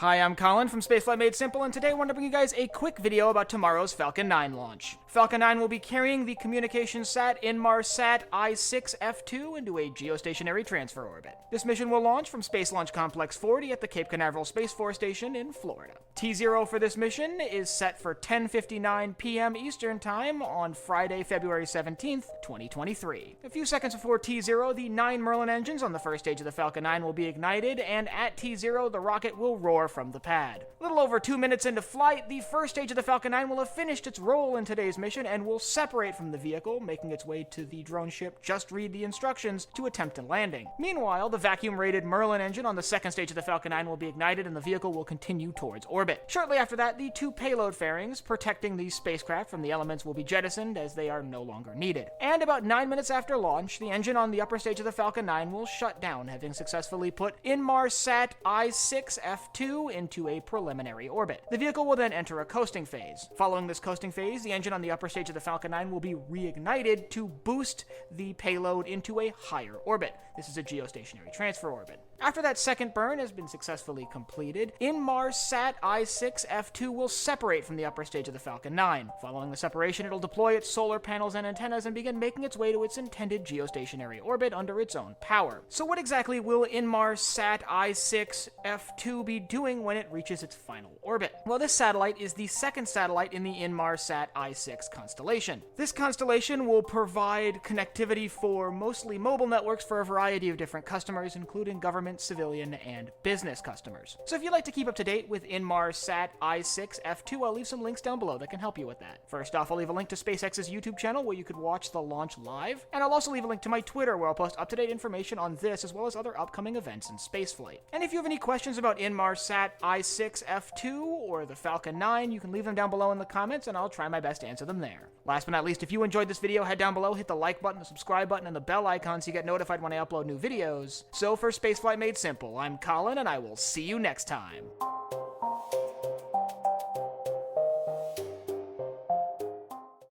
Hi, I'm Colin from Spaceflight Made Simple, and today I want to bring you guys a quick video about tomorrow's Falcon 9 launch. Falcon 9 will be carrying the communications sat Inmarsat I-6 F2 into a geostationary transfer orbit. This mission will launch from Space Launch Complex 40 at the Cape Canaveral Space Force Station in Florida. T0 for this mission is set for 10:59 p.m. Eastern Time on Friday, February 17th, 2023. A few seconds before T0, the 9 Merlin engines on the first stage of the Falcon 9 will be ignited, and at T0, the rocket will roar from the pad. A little over 2 minutes into flight, the first stage of the Falcon 9 will have finished its role in today's mission and will separate from the vehicle, making its way to the drone ship Just Read the Instructions to attempt a landing. Meanwhile, the vacuum-rated Merlin engine on the second stage of the Falcon 9 will be ignited and the vehicle will continue towards orbit. Shortly after that, the 2 payload fairings protecting the spacecraft from the elements will be jettisoned as they are no longer needed. And about 9 minutes after launch, the engine on the upper stage of the Falcon 9 will shut down, having successfully put Inmarsat I-6 F2 into a preliminary orbit. The vehicle will then enter a coasting phase. Following this coasting phase, the engine on the upper stage of the Falcon 9 will be reignited to boost the payload into a higher orbit. This is a geostationary transfer orbit. After that second burn has been successfully completed, Inmarsat I-6 F2 will separate from the upper stage of the Falcon 9. Following the separation, it'll deploy its solar panels and antennas and begin making its way to its intended geostationary orbit under its own power. So what exactly will Inmarsat I-6 F2 be doing when it reaches its final orbit? Well, this satellite is the second satellite in the Inmarsat I-6 constellation. This constellation will provide connectivity for mostly mobile networks for a variety of different customers, including government, civilian, and business customers. So if you'd like to keep up to date with Inmarsat I-6 F2, I'll leave some links down below that can help you with that. First off, I'll leave a link to SpaceX's YouTube channel where you could watch the launch live, and I'll also leave a link to my Twitter where I'll post up-to-date information on this as well as other upcoming events in spaceflight. And if you have any questions about Inmarsat I-6 F2 or the Falcon 9, you can leave them down below in the comments and I'll try my best to answer them there. Last but not least, if you enjoyed this video, head down below, hit the like button, the subscribe button, and the bell icon so you get notified when I upload new videos. So for Spaceflight Made Simple, I'm Colin, and I will see you next time.